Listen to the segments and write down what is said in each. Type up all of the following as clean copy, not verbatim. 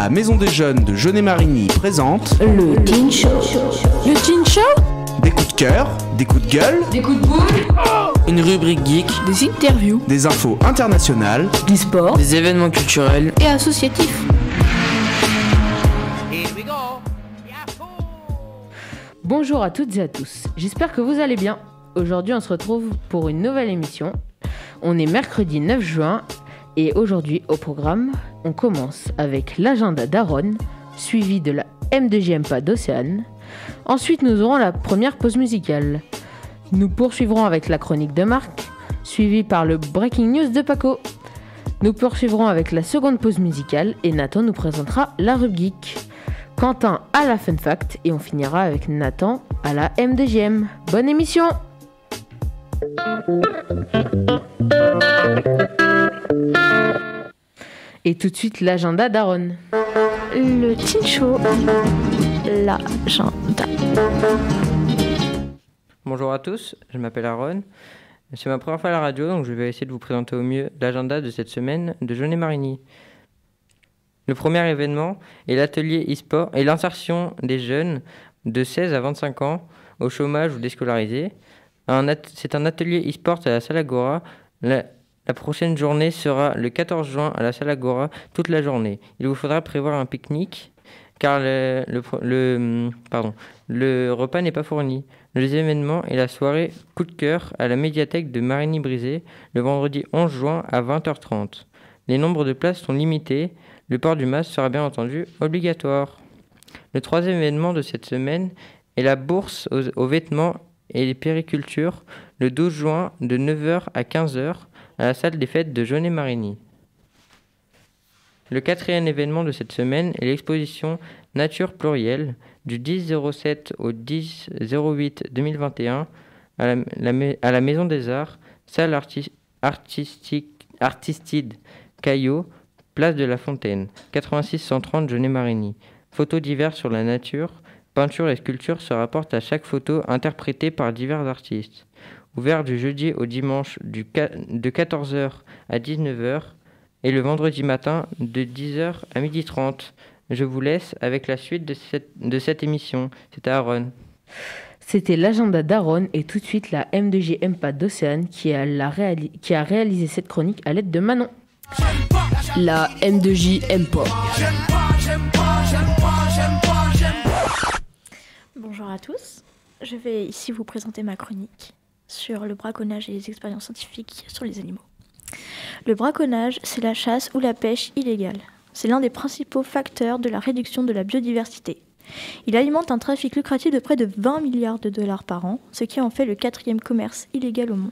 La Maison des Jeunes de Jeunet-Marigny présente le Teen Show. Le Teen Show. Des coups de cœur, des coups de gueule, des coups de boule, une rubrique geek, des interviews, des infos internationales, du sport, des événements culturels et associatifs. Bonjour à toutes et à tous, j'espère que vous allez bien. Aujourd'hui on se retrouve pour une nouvelle émission. On est mercredi 9 juin et aujourd'hui au programme, on commence avec l'agenda d'Aaron, suivi de la M2JMPA d'Océane. Ensuite nous aurons la première pause musicale. Nous poursuivrons avec la chronique de Marc, suivi par le Breaking News de Paco. Nous poursuivrons avec la seconde pause musicale et Nathan nous présentera la rubrique. Quentin à la Fun Fact et on finira avec Nathan à la M2JM. Bonne émission! Et tout de suite l'agenda d'Aaron. Le Teen Show, l'agenda. Bonjour à tous, je m'appelle Aaron. C'est ma première fois à la radio, donc je vais essayer de vous présenter au mieux l'agenda de cette semaine de Jeunet-Marigny. Le premier événement est l'atelier e-sport et l'insertion des jeunes de 16 à 25 ans au chômage ou déscolarisés. C'est un atelier e-sport à la Salle Agora. La prochaine journée sera le 14 juin à la Salle Agora toute la journée. Il vous faudra prévoir un pique-nique car le repas n'est pas fourni. Le deuxième événement est la soirée coup de cœur à la médiathèque de Marigny-Brisé le vendredi 11 juin à 20h30. Les nombres de places sont limités. Le port du masque sera bien entendu obligatoire. Le troisième événement de cette semaine est la bourse aux vêtements et les péricultures le 12 juin de 9h à 15h à la salle des fêtes de Jeunet-Marigny. Le quatrième événement de cette semaine est l'exposition Nature Plurielle du 10-07 au 10-08 2021 à la Maison des Arts, salle Artistide Caillot, place de la Fontaine, 86 130 Jeunet-Marigny. Photos diverses sur la nature, peintures et sculptures se rapportent à chaque photo interprétée par divers artistes. Ouvert du jeudi au dimanche de 14h à 19h et le vendredi matin de 10h à 12h30. Je vous laisse avec la suite de cette émission. C'était Aaron. C'était l'agenda d'Aaron et tout de suite la M2JMPA d'Océane qui a réalisé cette chronique à l'aide de Manon. La M2JMPA. Bonjour à tous, je vais ici vous présenter ma chronique sur le braconnage et les expériences scientifiques sur les animaux. Le braconnage, c'est la chasse ou la pêche illégale. C'est l'un des principaux facteurs de la réduction de la biodiversité. Il alimente un trafic lucratif de près de 20 milliards de dollars par an, ce qui en fait le 4e commerce illégal au monde.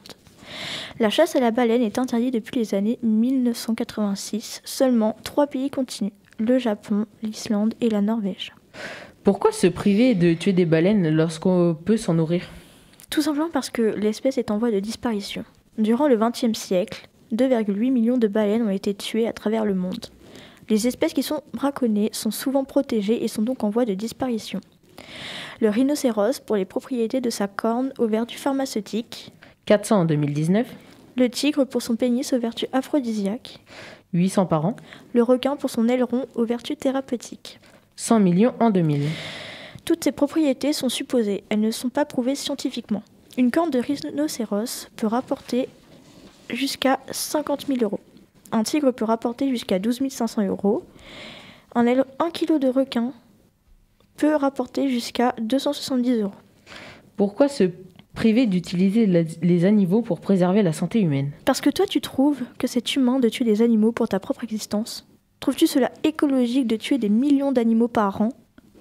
La chasse à la baleine est interdite depuis les années 1986. Seulement 3 pays continuent, le Japon, l'Islande et la Norvège. Pourquoi se priver de tuer des baleines lorsqu'on peut s'en nourrir ? Tout simplement parce que l'espèce est en voie de disparition. Durant le XXe siècle, 2,8 millions de baleines ont été tuées à travers le monde. Les espèces qui sont braconnées sont souvent protégées et sont donc en voie de disparition. Le rhinocéros pour les propriétés de sa corne aux vertus pharmaceutiques. 400 en 2019. Le tigre pour son pénis aux vertus aphrodisiaques. 800 par an. Le requin pour son aileron aux vertus thérapeutiques. 100 millions en 2000. Toutes ces propriétés sont supposées, elles ne sont pas prouvées scientifiquement. Une corne de rhinocéros peut rapporter jusqu'à 50 000 euros. Un tigre peut rapporter jusqu'à 12 500 euros. Un kilo de requin peut rapporter jusqu'à 270 euros. Pourquoi se priver d'utiliser les animaux pour préserver la santé humaine ? Parce que toi, tu trouves que c'est humain de tuer des animaux pour ta propre existence ? Trouves-tu cela écologique de tuer des millions d'animaux par an ?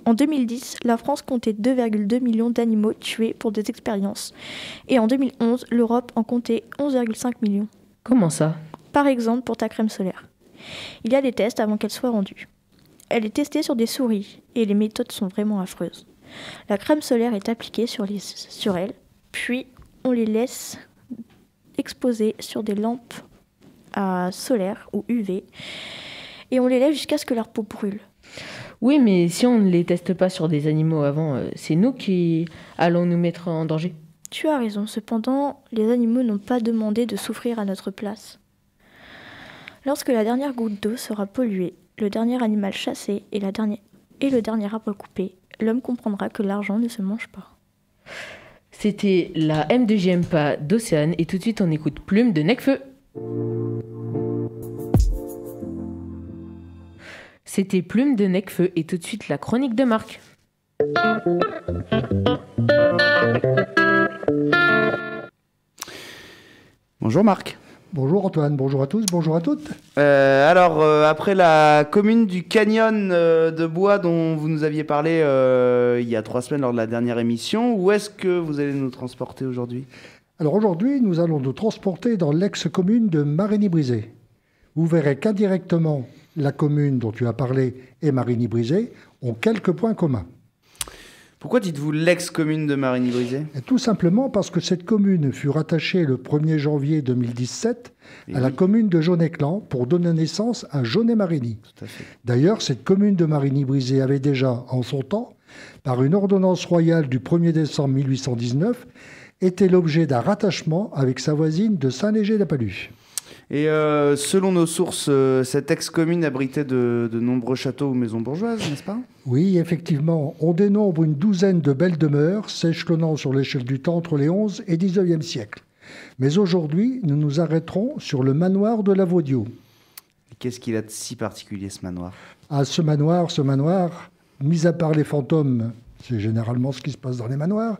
En 2010, la France comptait 2,2 millions d'animaux tués pour des expériences. Et en 2011, l'Europe en comptait 11,5 millions. Comment ça ? Par exemple, pour ta crème solaire. Il y a des tests avant qu'elle soit rendue. Elle est testée sur des souris et les méthodes sont vraiment affreuses. La crème solaire est appliquée sur elles, puis on les laisse exposer sur des lampes solaires ou UV et on les laisse jusqu'à ce que leur peau brûle. Oui, mais si on ne les teste pas sur des animaux avant, c'est nous qui allons nous mettre en danger. Tu as raison, cependant, les animaux n'ont pas demandé de souffrir à notre place. Lorsque la dernière goutte d'eau sera polluée, le dernier animal chassé et le dernier arbre coupé, l'homme comprendra que l'argent ne se mange pas. C'était la M2JMPA d'Océane et tout de suite on écoute Plume de Necfeu. C'était Plume de Necfeu et tout de suite la chronique de Marc. Bonjour Marc. Bonjour Antoine, bonjour à tous, bonjour à toutes. Après la commune du Canyon de Bois dont vous nous aviez parlé il y a 3 semaines lors de la dernière émission, où est-ce que vous allez nous transporter aujourd'hui ? Alors aujourd'hui, nous allons nous transporter dans l'ex-commune de Marigny-Brisé. Vous verrez qu'indirectement, la commune dont tu as parlé et Marigny-Brisé ont quelques points communs. Pourquoi dites-vous l'ex-commune de Marigny-Brisé ? Tout simplement parce que cette commune fut rattachée le 1er janvier 2017 à la commune de Jaune-Éclan pour donner naissance à Jaunet-Marigny. Tout à fait. D'ailleurs, cette commune de Marigny-Brisé avait déjà, en son temps, par une ordonnance royale du 1er décembre 1819, été l'objet d'un rattachement avec sa voisine de Saint-Léger-la-Palue. Et selon nos sources, cette ex-commune abritait de nombreux châteaux ou maisons bourgeoises, n'est-ce pas ? Oui, effectivement, on dénombre une douzaine de belles demeures s'échelonnant sur l'échelle du temps entre les 11 et 19e siècles. Mais aujourd'hui, nous nous arrêterons sur le manoir de la Vaudio. Qu'est-ce qu'il a de si particulier, ce manoir ? Ah, ce manoir, mis à part les fantômes, c'est généralement ce qui se passe dans les manoirs,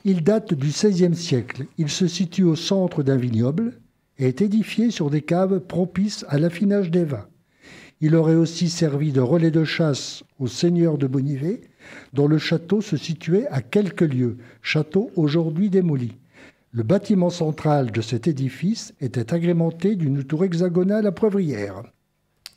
il date du XVIe siècle. Il se situe au centre d'un vignoble et est édifié sur des caves propices à l'affinage des vins. Il aurait aussi servi de relais de chasse au seigneur de Bonnivet, dont le château se situait à quelques lieues, château aujourd'hui démoli. Le bâtiment central de cet édifice était agrémenté d'une tour hexagonale à poivrière.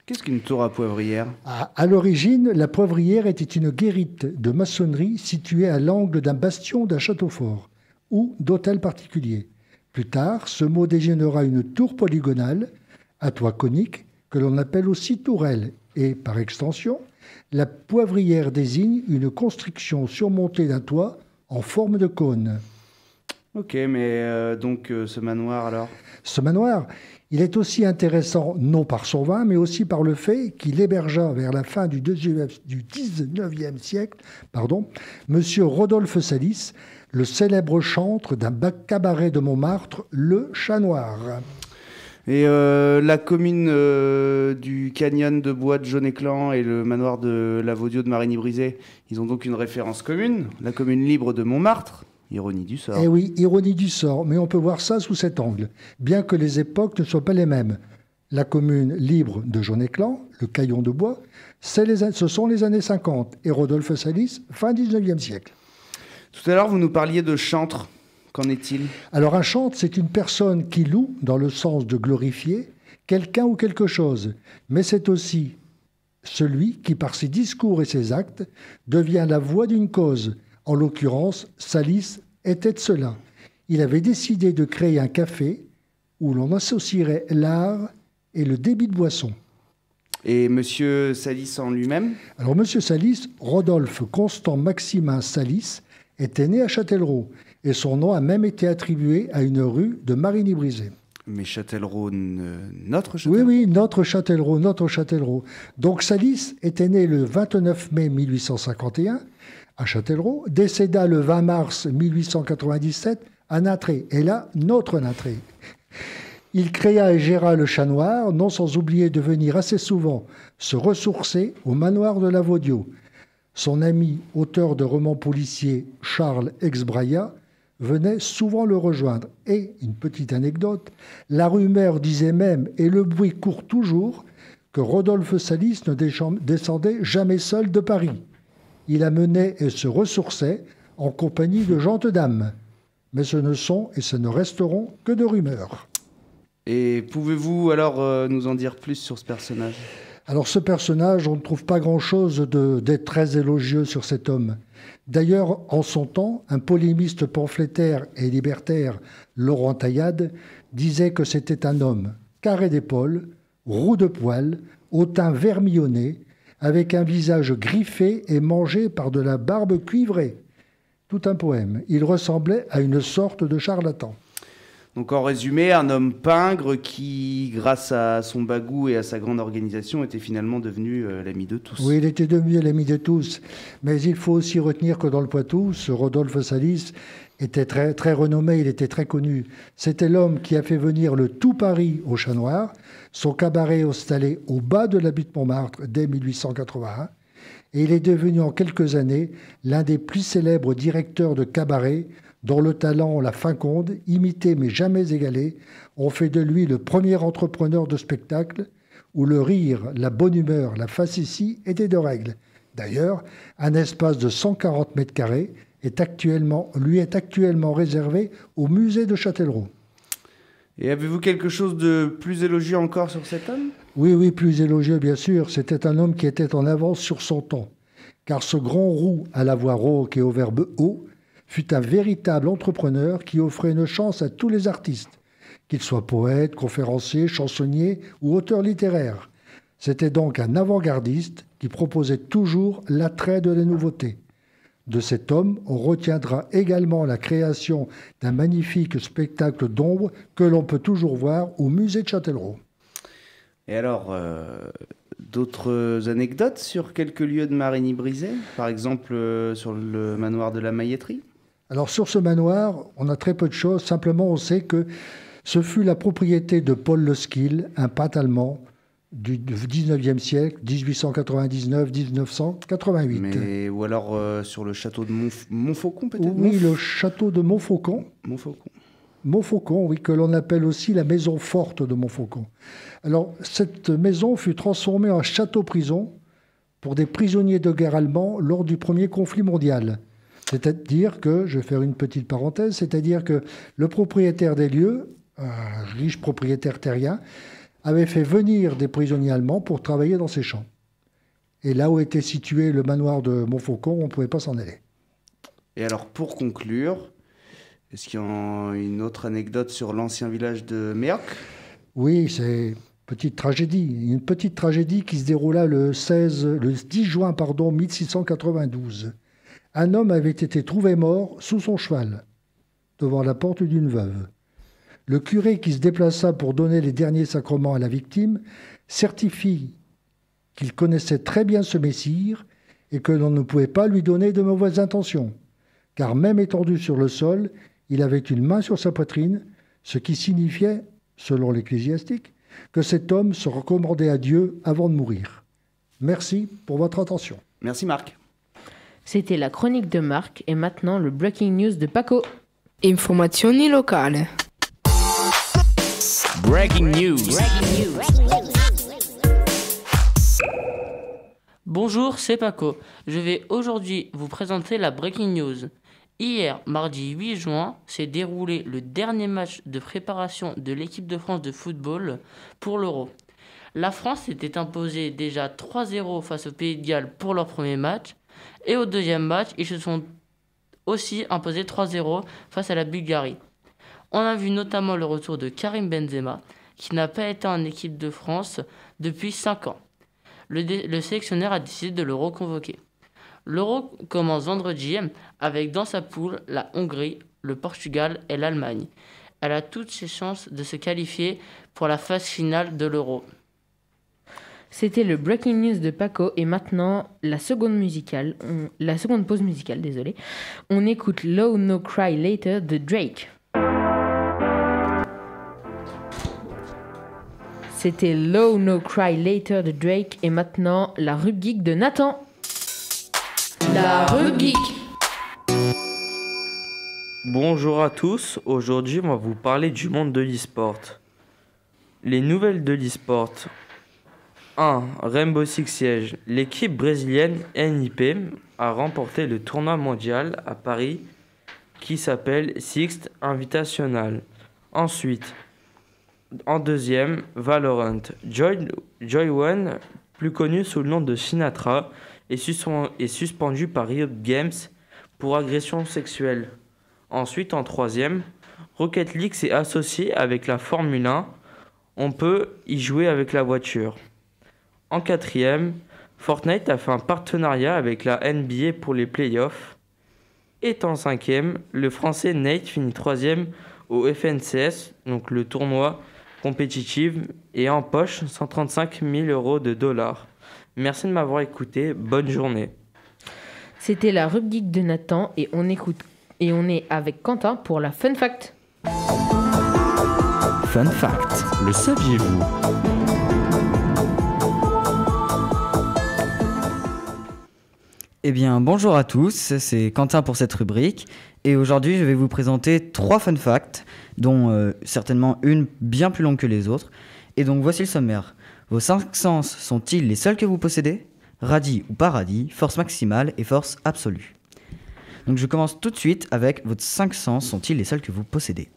Qu'est-ce qu'une tour à poivrière ? À l'origine, la poivrière était une guérite de maçonnerie située à l'angle d'un bastion d'un château fort ou d'hôtel particulier. Plus tard, ce mot désignera une tour polygonale à toit conique que l'on appelle aussi tourelle. Et, par extension, la poivrière désigne une construction surmontée d'un toit en forme de cône. Ok, mais donc ce manoir alors ? Ce manoir, il est aussi intéressant non par son vin, mais aussi par le fait qu'il hébergea vers la fin du 19e siècle, Monsieur Rodolphe Salis, le célèbre chantre d'un cabaret de Montmartre, le Chat Noir. Et la commune du Canyon de Bois de Jaune-Éclan et le manoir de la Vaudio de Marigny-Brisé, ils ont donc une référence commune, la commune libre de Montmartre. Ironie du sort. Eh oui, ironie du sort, mais on peut voir ça sous cet angle, bien que les époques ne soient pas les mêmes. La commune libre de Jaune-Éclan, le Caillon de Bois, ce sont les années 50, et Rodolphe Salis, fin 19e siècle. Tout à l'heure, vous nous parliez de chantre. Qu'en est-il ? Alors un chantre, c'est une personne qui loue, dans le sens de glorifier, quelqu'un ou quelque chose, mais c'est aussi celui qui, par ses discours et ses actes, devient la voix d'une cause. En l'occurrence, Salis était de cela. Il avait décidé de créer un café où l'on associerait l'art et le débit de boisson. Et Monsieur Salis en lui-même ? Alors Monsieur Salis, Rodolphe Constant Maximin Salis, était né à Châtellerault et son nom a même été attribué à une rue de Marigny-Brisé. Mais Châtellerault, notre Châtellerault ? Oui, notre Châtellerault. Donc Salis était né le 29 mai 1851 à Châtellerault, décéda le 20 mars 1897 à Natré. Et là, notre Natré. Il créa et géra le Chat Noir, non sans oublier de venir assez souvent se ressourcer au manoir de la Vaudio. Son ami, auteur de romans policiers, Charles Exbraya, venait souvent le rejoindre. Et, une petite anecdote, la rumeur disait même, et le bruit court toujours, que Rodolphe Salis ne descendait jamais seul de Paris. Il amenait et se ressourçait en compagnie de gentes dames. Mais ce ne sont et ce ne resteront que de rumeurs. Et pouvez-vous alors nous en dire plus sur ce personnage ? Alors ce personnage, on ne trouve pas grand-chose d'être très élogieux sur cet homme. D'ailleurs, en son temps, un polémiste pamphlétaire et libertaire, Laurent Taillade, disait que c'était un homme carré d'épaules, roux de poils, au teint vermillonné, avec un visage griffé et mangé par de la barbe cuivrée. Tout un poème. Il ressemblait à une sorte de charlatan. Donc en résumé, un homme pingre qui, grâce à son bagou et à sa grande organisation, était finalement devenu l'ami de tous. Oui, il était devenu l'ami de tous. Mais il faut aussi retenir que dans le Poitou, ce Rodolphe Salis était très, très renommé, il était très connu. C'était l'homme qui a fait venir le tout Paris au Chat Noir, son cabaret installé au bas de la butte Montmartre dès 1881. Et il est devenu en quelques années l'un des plus célèbres directeurs de cabaret dont le talent, la faconde, imité mais jamais égalé, ont fait de lui le premier entrepreneur de spectacle où le rire, la bonne humeur, la facétie étaient de règle. D'ailleurs, un espace de 140 mètres carrés lui est actuellement réservé au musée de Châtellerault. Et avez-vous quelque chose de plus élogieux encore sur cet homme ? Oui, plus élogieux, bien sûr. C'était un homme qui était en avance sur son temps. Car ce grand roux à la voix rauque et au verbe haut fut un véritable entrepreneur qui offrait une chance à tous les artistes, qu'ils soient poètes, conférenciers, chansonniers ou auteurs littéraires. C'était donc un avant-gardiste qui proposait toujours l'attrait de la nouveauté. De cet homme, on retiendra également la création d'un magnifique spectacle d'ombre que l'on peut toujours voir au musée de Châtellerault. Et alors, d'autres anecdotes sur quelques lieux de Marigny-Brisay ? Par exemple, sur le manoir de la Mailletterie ? Alors sur ce manoir, on a très peu de choses. Simplement, on sait que ce fut la propriété de Paul Leskill, un peintre allemand du 19e siècle, 1899-1988. Mais, ou alors sur le château de Montfaucon, peut-être ? Oui, le château de Montfaucon. Montfaucon, oui, que l'on appelle aussi la maison forte de Montfaucon. Alors, cette maison fut transformée en château-prison pour des prisonniers de guerre allemands lors du premier conflit mondial. C'est-à-dire que, je vais faire une petite parenthèse, c'est-à-dire que le propriétaire des lieux, un riche propriétaire terrien, avait fait venir des prisonniers allemands pour travailler dans ses champs. Et là où était situé le manoir de Montfaucon, on ne pouvait pas s'en aller. Et alors, pour conclure, est-ce qu'il y a une autre anecdote sur l'ancien village de Méoc ? Oui, c'est une petite tragédie qui se déroula le 10 juin 1692. Un homme avait été trouvé mort sous son cheval, devant la porte d'une veuve. Le curé qui se déplaça pour donner les derniers sacrements à la victime certifie qu'il connaissait très bien ce messire et que l'on ne pouvait pas lui donner de mauvaises intentions, car même étendu sur le sol, il avait une main sur sa poitrine, ce qui signifiait, selon l'ecclésiastique, que cet homme se recommandait à Dieu avant de mourir. Merci pour votre attention. Merci Marc. C'était la chronique de Marc et maintenant le breaking news de Paco. Informazioni locali. Breaking news. Bonjour, c'est Paco. Je vais aujourd'hui vous présenter la breaking news. Hier, mardi 8 juin, s'est déroulé le dernier match de préparation de l'équipe de France de football pour l'Euro. La France s'était imposée déjà 3-0 face au Pays de Galles pour leur premier match. Et au deuxième match, ils se sont aussi imposés 3-0 face à la Bulgarie. On a vu notamment le retour de Karim Benzema, qui n'a pas été en équipe de France depuis 5 ans. Le sélectionneur a décidé de le reconvoquer. L'Euro commence vendredi avec dans sa poule la Hongrie, le Portugal et l'Allemagne. Elle a toutes ses chances de se qualifier pour la phase finale de l'Euro. C'était le breaking news de Paco et maintenant la seconde pause musicale, désolé. On écoute Low No Cry Later de Drake. C'était Low No Cry Later de Drake et maintenant la Rub Geek de Nathan. La Rub Geek. Bonjour à tous, aujourd'hui on va vous parler du monde de l'e-sport. Les nouvelles de l'e-sport. 1. Rainbow Six Siege. L'équipe brésilienne NIP a remporté le tournoi mondial à Paris qui s'appelle Sixth Invitational. Ensuite, en deuxième, Valorant. Joy1, plus connu sous le nom de Sinatra, est suspendu par Riot Games pour agression sexuelle. Ensuite, en troisième, Rocket League s'est associé avec la Formule 1. On peut y jouer avec la voiture. En quatrième, Fortnite a fait un partenariat avec la NBA pour les playoffs. Et en cinquième, le français Nate finit troisième au FNCS, donc le tournoi compétitif, et empoche 135 000 € de dollars. Merci de m'avoir écouté. Bonne journée. C'était la rubrique de Nathan et on est avec Quentin pour la Fun Fact. Fun Fact, le saviez-vous ? Eh bien, bonjour à tous, c'est Quentin pour cette rubrique. Et aujourd'hui, je vais vous présenter 3 fun facts, dont certainement une bien plus longue que les autres. Et donc, voici le sommaire. Vos 5 sens sont-ils les seuls que vous possédez ? Radis ou paradis, force maximale et force absolue. Donc, je commence tout de suite avec vos 5 sens sont-ils les seuls que vous possédez ?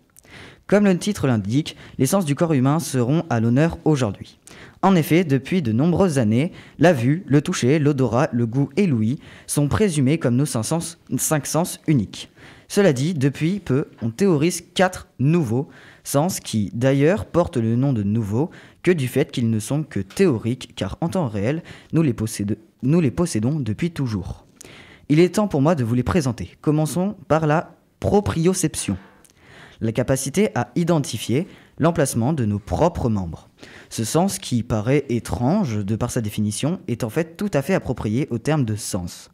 Comme le titre l'indique, les sens du corps humain seront à l'honneur aujourd'hui. En effet, depuis de nombreuses années, la vue, le toucher, l'odorat, le goût et l'ouïe sont présumés comme nos 5 sens uniques. Cela dit, depuis peu, on théorise 4 nouveaux sens qui, d'ailleurs, portent le nom de nouveaux que du fait qu'ils ne sont que théoriques, car en temps réel, nous les possédons depuis toujours. Il est temps pour moi de vous les présenter. Commençons par la proprioception. La capacité à identifier l'emplacement de nos propres membres. Ce sens qui paraît étrange de par sa définition est en fait tout à fait approprié au terme de sens.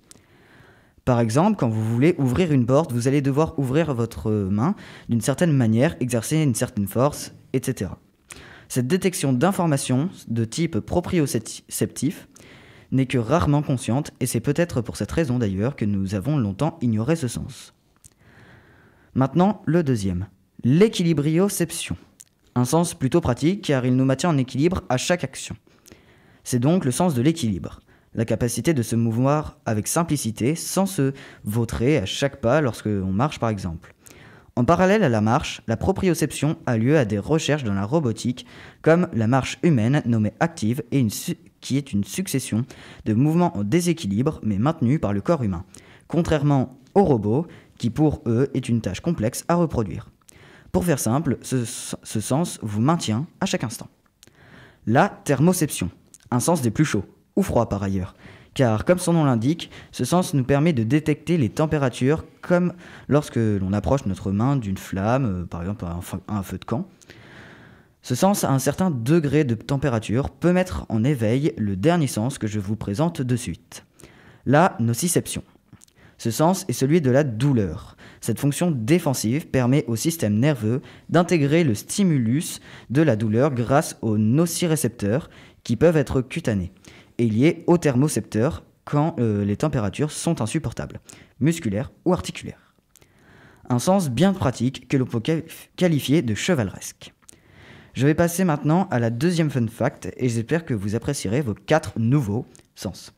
Par exemple, quand vous voulez ouvrir une porte, vous allez devoir ouvrir votre main d'une certaine manière, exercer une certaine force, etc. Cette détection d'informations de type proprioceptif n'est que rarement consciente et c'est peut-être pour cette raison d'ailleurs que nous avons longtemps ignoré ce sens. Maintenant, le deuxième. L'équilibrioception. Un sens plutôt pratique car il nous maintient en équilibre à chaque action. C'est donc le sens de l'équilibre, la capacité de se mouvoir avec simplicité sans se vautrer à chaque pas lorsque l'on marche par exemple. En parallèle à la marche, la proprioception a lieu à des recherches dans la robotique comme la marche humaine nommée active et qui est une succession de mouvements en déséquilibre mais maintenus par le corps humain, contrairement aux robots qui pour eux est une tâche complexe à reproduire. Pour faire simple, ce sens vous maintient à chaque instant. La thermoception, un sens des plus chauds, ou froids par ailleurs, car comme son nom l'indique, ce sens nous permet de détecter les températures comme lorsque l'on approche notre main d'une flamme, par exemple un feu de camp. Ce sens à un certain degré de température peut mettre en éveil le dernier sens que je vous présente de suite. La nociception. Ce sens est celui de la douleur. Cette fonction défensive permet au système nerveux d'intégrer le stimulus de la douleur grâce aux nocirécepteurs qui peuvent être cutanés et liés aux thermocepteurs quand les températures sont insupportables, musculaires ou articulaires. Un sens bien pratique que l'on peut qualifier de chevaleresque. Je vais passer maintenant à la deuxième fun fact et j'espère que vous apprécierez vos 4 nouveaux sens.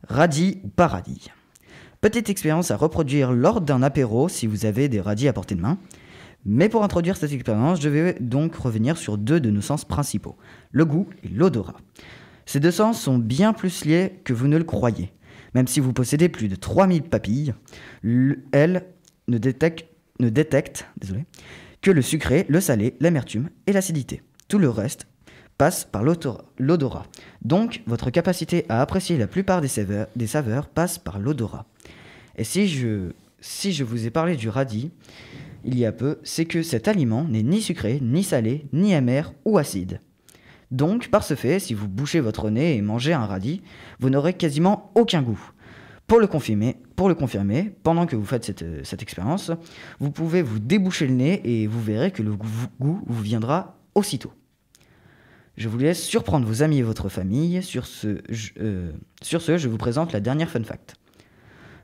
Radis ou paradis. Petite expérience à reproduire lors d'un apéro si vous avez des radis à portée de main. Mais pour introduire cette expérience, je vais donc revenir sur 2 de nos sens principaux, le goût et l'odorat. Ces 2 sens sont bien plus liés que vous ne le croyez. Même si vous possédez plus de 3000 papilles, elles ne détectent que le sucré, le salé, l'amertume et l'acidité. Tout le reste passe par l'odorat. Donc, votre capacité à apprécier la plupart des saveurs passe par l'odorat. Et si je vous ai parlé du radis il y a peu, c'est que cet aliment n'est ni sucré, ni salé, ni amer ou acide. Donc, par ce fait, si vous bouchez votre nez et mangez un radis, vous n'aurez quasiment aucun goût. Pour le confirmer, pendant que vous faites cette expérience, vous pouvez vous déboucher le nez et vous verrez que le goût vous viendra aussitôt. Je vous laisse surprendre vos amis et votre famille. Sur ce, je vous présente la dernière fun fact.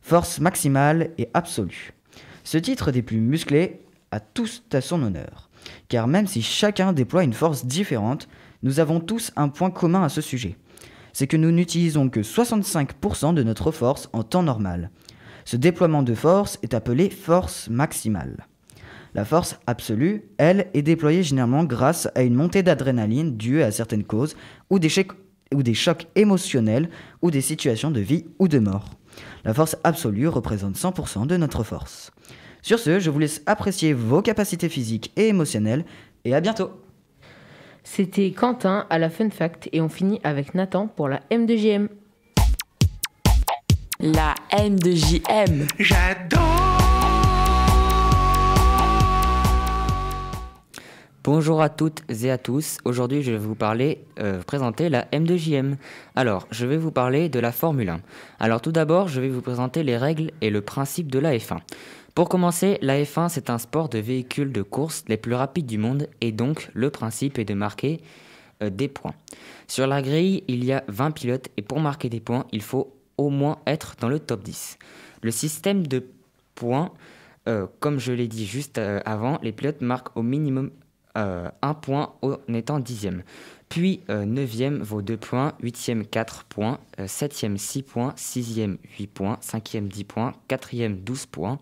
Force maximale et absolue. Ce titre des plus musclés a tous à son honneur. Car même si chacun déploie une force différente, nous avons tous un point commun à ce sujet. C'est que nous n'utilisons que 65% de notre force en temps normal. Ce déploiement de force est appelé force maximale. La force absolue, elle, est déployée généralement grâce à une montée d'adrénaline due à certaines causes ou des chocs émotionnels ou des situations de vie ou de mort. La force absolue représente 100% de notre force. Sur ce, je vous laisse apprécier vos capacités physiques et émotionnelles et à bientôt. C'était Quentin à la Fun Fact et on finit avec Nathan pour la M2JM. La M2JM. J'adore. Bonjour à toutes et à tous. Aujourd'hui, je vais vous présenter la M2JM. Alors, je vais vous parler de la Formule 1. Alors, tout d'abord, je vais vous présenter les règles et le principe de la F1. Pour commencer, la F1, c'est un sport de véhicules de course les plus rapides du monde et donc le principe est de marquer des points. Sur la grille, il y a 20 pilotes et pour marquer des points, il faut au moins être dans le top 10. Le système de points, comme je l'ai dit juste avant, les pilotes marquent au minimum 1 point en étant 10e. Puis 9e vaut 2 points, 8e 4 points, 7e 6 points, 6e 8 points, 5e 10 points, 4e 12 points,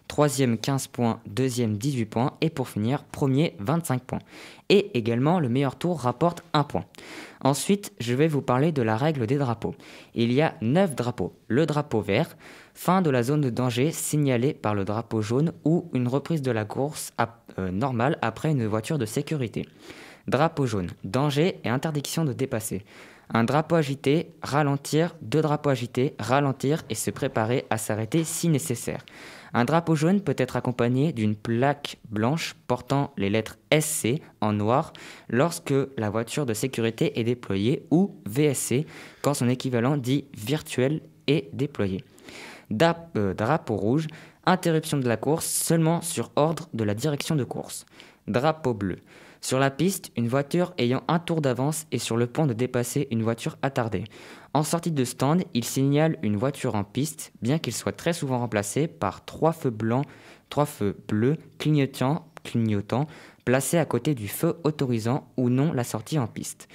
3e 15 points, 2e 18 points et pour finir, premier 25 points. Et également, le meilleur tour rapporte 1 point. Ensuite, je vais vous parler de la règle des drapeaux. Il y a 9 drapeaux. Le drapeau vert, fin de la zone de danger signalée par le drapeau jaune ou une reprise de la course normale après une voiture de sécurité. Drapeau jaune, danger et interdiction de dépasser. Un drapeau agité, ralentir, 2 drapeaux agités, ralentir et se préparer à s'arrêter si nécessaire. Un drapeau jaune peut être accompagné d'une plaque blanche portant les lettres SC en noir lorsque la voiture de sécurité est déployée ou VSC quand son équivalent dit virtuel est déployé. Drapeau rouge, interruption de la course seulement sur ordre de la direction de course. Drapeau bleu. Sur la piste, une voiture ayant un tour d'avance est sur le point de dépasser une voiture attardée. En sortie de stand, il signale une voiture en piste, bien qu'il soit très souvent remplacé par 3 feux bleus clignotants, placés à côté du feu autorisant ou non la sortie en piste.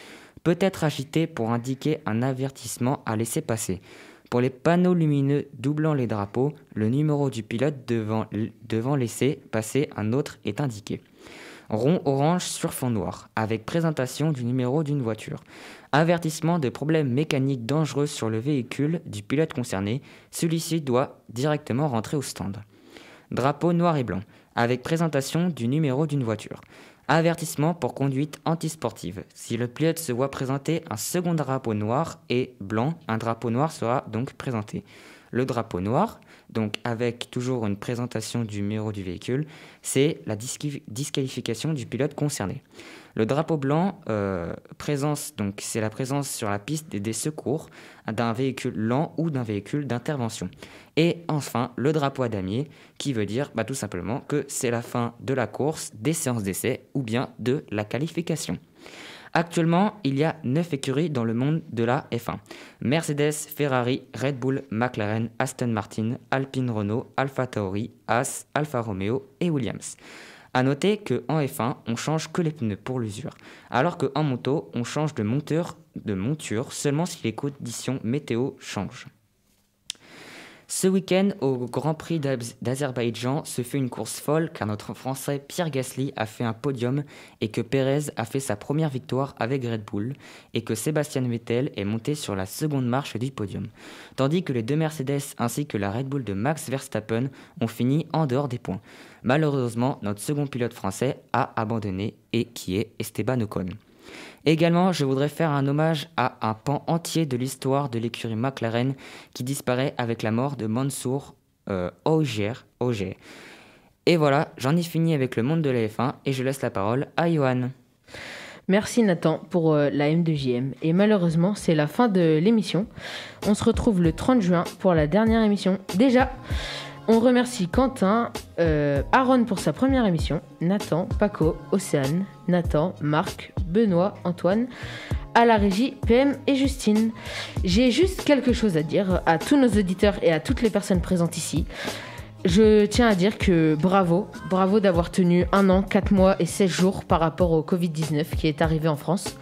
Peut être agité pour indiquer un avertissement à laisser passer. Pour les panneaux lumineux doublant les drapeaux, le numéro du pilote devant laisser passer un autre est indiqué. Rond orange sur fond noir, avec présentation du numéro d'une voiture. Avertissement de problèmes mécaniques dangereux sur le véhicule du pilote concerné, celui-ci doit directement rentrer au stand. Drapeau noir et blanc, avec présentation du numéro d'une voiture. Avertissement pour conduite antisportive. Si le pilote se voit présenter un second drapeau noir et blanc, un drapeau noir sera donc présenté. Le drapeau noir, donc avec toujours une présentation du numéro du véhicule, c'est la disqualification du pilote concerné. Le drapeau blanc, c'est la présence sur la piste des secours d'un véhicule lent ou d'un véhicule d'intervention. Et enfin, le drapeau à damier, qui veut dire tout simplement que c'est la fin de la course, des séances d'essai ou bien de la qualification. Actuellement, il y a 9 écuries dans le monde de la F1. Mercedes, Ferrari, Red Bull, McLaren, Aston Martin, Alpine Renault, Alfa Tauri, Haas, Alfa Romeo et Williams. A noter qu'en F1, on change que les pneus pour l'usure, alors qu'en moto, on change de monture seulement si les conditions météo changent. Ce week-end, au Grand Prix d'Azerbaïdjan, se fait une course folle car notre Français Pierre Gasly a fait un podium et que Pérez a fait sa première victoire avec Red Bull et que Sébastien Vettel est monté sur la seconde marche du podium. Tandis que les 2 Mercedes ainsi que la Red Bull de Max Verstappen ont fini en dehors des points. Malheureusement, notre second pilote français a abandonné et qui est Esteban Ocon. Également, je voudrais faire un hommage à un pan entier de l'histoire de l'écurie McLaren qui disparaît avec la mort de Mansour Ogier. Et voilà, j'en ai fini avec le monde de la F1 et je laisse la parole à Johan. Merci Nathan pour la M2JM. Et malheureusement, c'est la fin de l'émission. On se retrouve le 30 juin pour la dernière émission. Déjà, on remercie Quentin, Aaron pour sa première émission, Nathan, Paco, Océane, Nathan, Marc, Benoît, Antoine, à la régie, PM et Justine. J'ai juste quelque chose à dire à tous nos auditeurs et à toutes les personnes présentes ici. Je tiens à dire que bravo d'avoir tenu 1 an, 4 mois et 16 jours par rapport au Covid-19 qui est arrivé en France.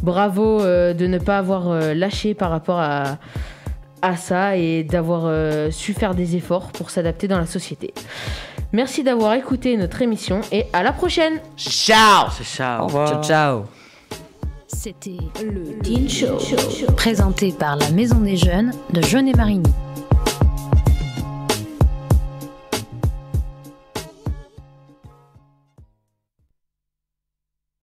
Bravo de ne pas avoir lâché par rapport à ça et d'avoir su faire des efforts pour s'adapter dans la société. Merci d'avoir écouté notre émission et à la prochaine. Ciao. Au revoir. Ciao. C'était le Teen Show, présenté par la Maison des Jeunes de Jeunet-Marigny.